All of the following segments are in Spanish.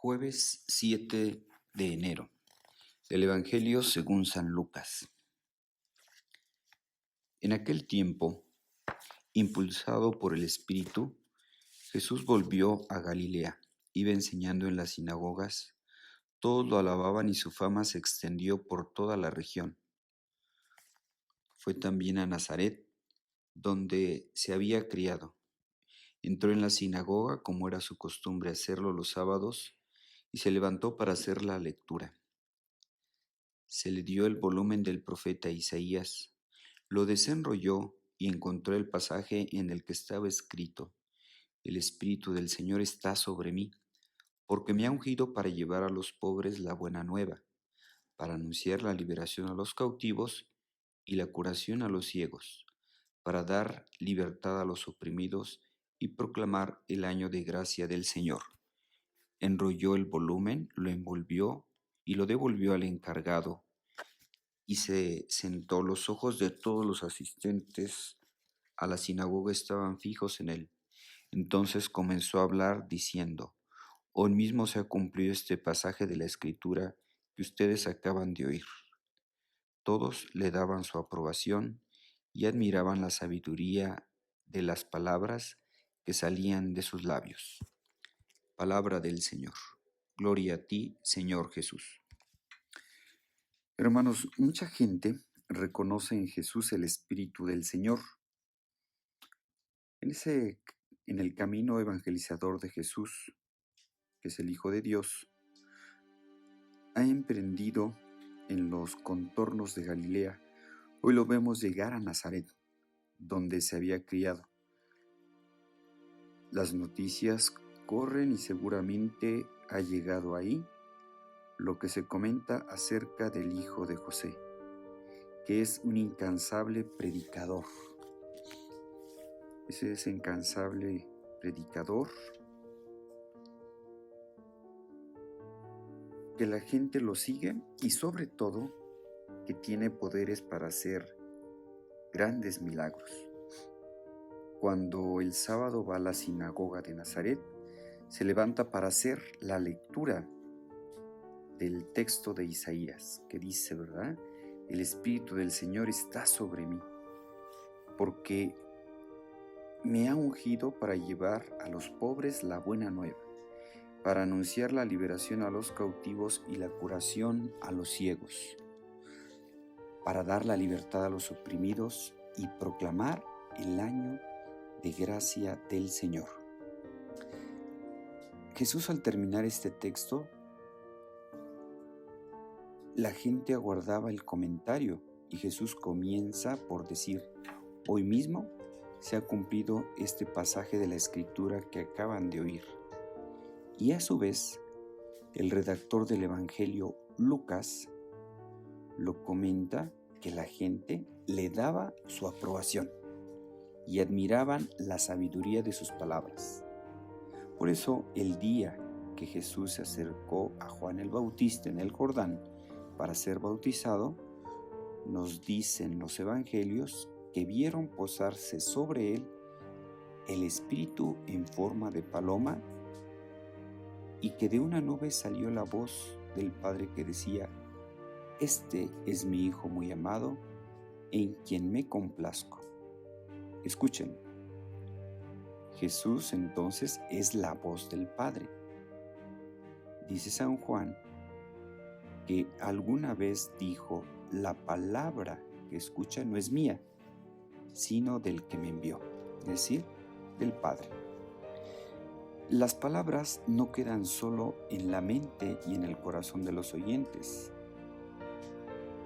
Jueves 7 de enero. El Evangelio según San Lucas. En aquel tiempo, impulsado por el Espíritu, Jesús volvió a Galilea. Iba enseñando en las sinagogas. Todos lo alababan y su fama se extendió por toda la región. Fue también a Nazaret, donde se había criado. Entró en la sinagoga, como era su costumbre hacerlo los sábados, y se levantó para hacer la lectura. Se le dio el volumen del profeta Isaías, lo desenrolló y encontró el pasaje en el que estaba escrito: El Espíritu del Señor está sobre mí, porque me ha ungido para llevar a los pobres la buena nueva, para anunciar la liberación a los cautivos y la curación a los ciegos, para dar libertad a los oprimidos y proclamar el año de gracia del Señor. Enrolló el volumen, lo envolvió y lo devolvió al encargado, y se sentó. Los ojos de todos los asistentes a la sinagoga estaban fijos en él. Entonces comenzó a hablar diciendo: Hoy mismo se ha cumplido este pasaje de la Escritura que ustedes acaban de oír. Todos le daban su aprobación y admiraban la sabiduría de las palabras que salían de sus labios. Palabra del Señor. Gloria a ti, Señor Jesús. Hermanos, mucha gente reconoce en Jesús el Espíritu del Señor. En el camino evangelizador de Jesús, que es el Hijo de Dios, ha emprendido en los contornos de Galilea. Hoy lo vemos llegar a Nazaret, donde se había criado. Las noticias corren y seguramente ha llegado ahí lo que se comenta acerca del hijo de José, que es un incansable predicador. Ese es incansable predicador que la gente lo sigue y sobre todo que tiene poderes para hacer grandes milagros. Cuando el sábado va a la sinagoga de Nazaret, se levanta para hacer la lectura del texto de Isaías, que dice, ¿verdad? El Espíritu del Señor está sobre mí, porque me ha ungido para llevar a los pobres la buena nueva, para anunciar la liberación a los cautivos y la curación a los ciegos, para dar la libertad a los oprimidos y proclamar el año de gracia del Señor. Jesús, al terminar este texto, la gente aguardaba el comentario y Jesús comienza por decir: hoy mismo se ha cumplido este pasaje de la Escritura que acaban de oír. Y a su vez, el redactor del Evangelio, Lucas, lo comenta que la gente le daba su aprobación y admiraban la sabiduría de sus palabras. Por eso, el día que Jesús se acercó a Juan el Bautista en el Jordán para ser bautizado, nos dicen los evangelios que vieron posarse sobre él el Espíritu en forma de paloma y que de una nube salió la voz del Padre que decía: Este es mi Hijo muy amado, en quien me complazco. Escuchen, Jesús entonces es la voz del Padre. Dice San Juan que alguna vez dijo: la palabra que escucha no es mía, sino del que me envió, es decir, del Padre. Las palabras no quedan solo en la mente y en el corazón de los oyentes.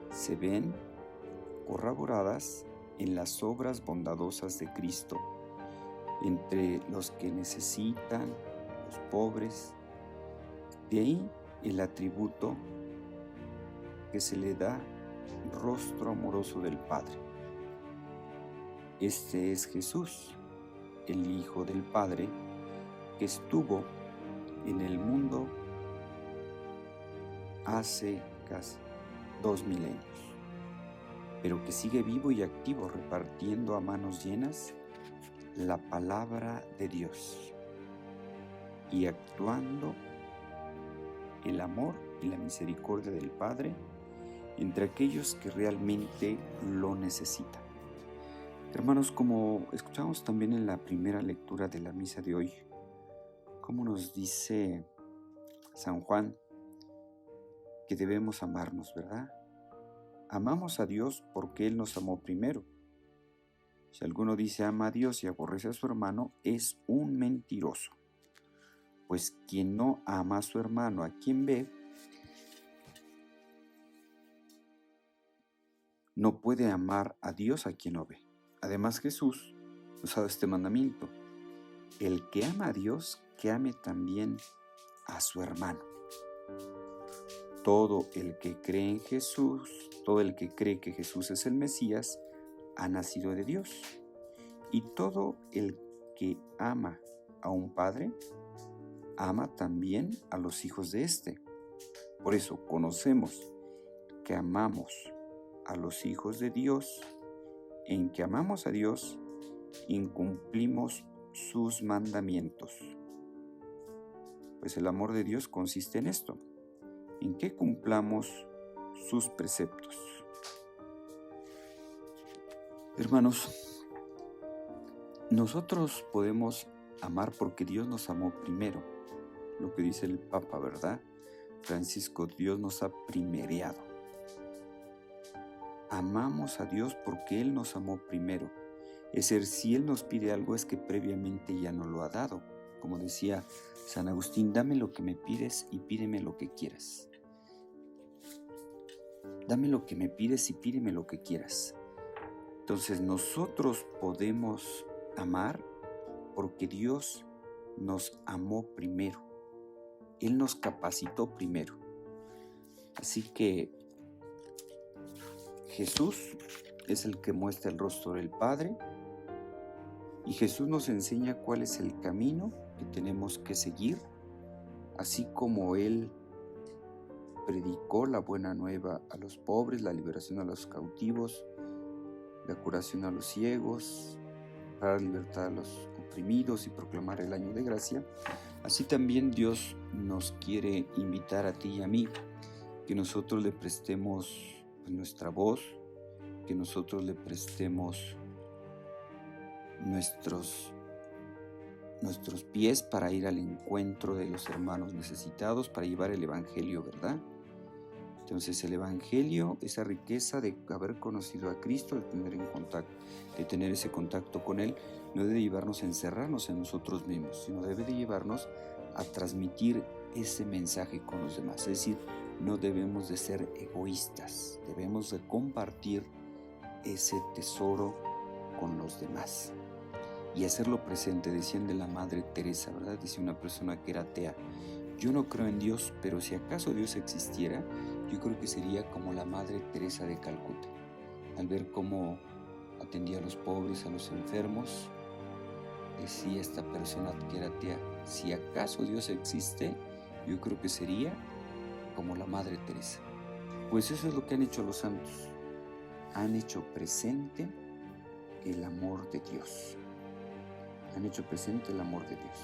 Se ven corroboradas en las obras bondadosas de Cristo, entre los que necesitan, los pobres. De ahí el atributo que se le da: rostro amoroso del Padre. Este es Jesús, el Hijo del Padre, que estuvo en el mundo hace casi 2 milenios, pero que sigue vivo y activo, repartiendo a manos llenas la palabra de Dios y actuando el amor y la misericordia del Padre entre aquellos que realmente lo necesitan. Hermanos, como escuchamos también en la primera lectura de la misa de hoy, como nos dice San Juan, que debemos amarnos, ¿verdad? Amamos a Dios porque Él nos amó primero. Si alguno dice ama a Dios y aborrece a su hermano, es un mentiroso. Pues quien no ama a su hermano a quien ve, no puede amar a Dios a quien no ve. Además, Jesús nos ha dado este mandamiento: el que ama a Dios, que ame también a su hermano. Todo el que cree en Jesús, todo el que cree que Jesús es el Mesías, ha nacido de Dios. Y todo el que ama a un padre, ama también a los hijos de éste. Por eso conocemos que amamos a los hijos de Dios, en que amamos a Dios y cumplimos sus mandamientos. Pues el amor de Dios consiste en esto, en que cumplamos sus preceptos. Hermanos, nosotros podemos amar porque Dios nos amó primero. Lo que dice el Papa, ¿verdad? Francisco, Dios nos ha primereado. Amamos a Dios porque Él nos amó primero. Es decir, si Él nos pide algo es que previamente ya nos lo ha dado. Como decía San Agustín, dame lo que me pides y pídeme lo que quieras. Dame lo que me pides y pídeme lo que quieras. Entonces nosotros podemos amar porque Dios nos amó primero. Él nos capacitó primero. Así que Jesús es el que muestra el rostro del Padre y Jesús nos enseña cuál es el camino que tenemos que seguir, así como Él predicó la buena nueva a los pobres, la liberación a los cautivos, la curación a los ciegos, para dar libertad a los oprimidos y proclamar el año de gracia. Así también Dios nos quiere invitar a ti y a mí, que nosotros le prestemos nuestra voz, que nosotros le prestemos nuestros pies para ir al encuentro de los hermanos necesitados, para llevar el Evangelio, ¿verdad? Entonces el Evangelio, esa riqueza de haber conocido a Cristo, de tener ese contacto con Él, no debe llevarnos a encerrarnos en nosotros mismos, sino debe de llevarnos a transmitir ese mensaje con los demás. Es decir, no debemos de ser egoístas, debemos de compartir ese tesoro con los demás y hacerlo presente. Decían de la Madre Teresa, ¿verdad? Dice una persona que era atea: yo no creo en Dios, pero si acaso Dios existiera, yo creo que sería como la Madre Teresa de Calcuta. Al ver cómo atendía a los pobres, a los enfermos, decía esta persona que era atea: si acaso Dios existe, yo creo que sería como la Madre Teresa. Pues eso es lo que han hecho los santos. Han hecho presente el amor de Dios. Han hecho presente el amor de Dios.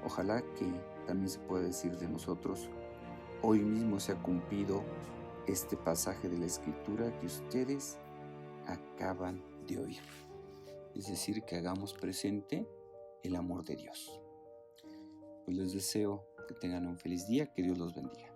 Ojalá que también se pueda decir de nosotros: hoy mismo se ha cumplido este pasaje de la Escritura que ustedes acaban de oír. Es decir, que hagamos presente el amor de Dios. Pues les deseo que tengan un feliz día, que Dios los bendiga.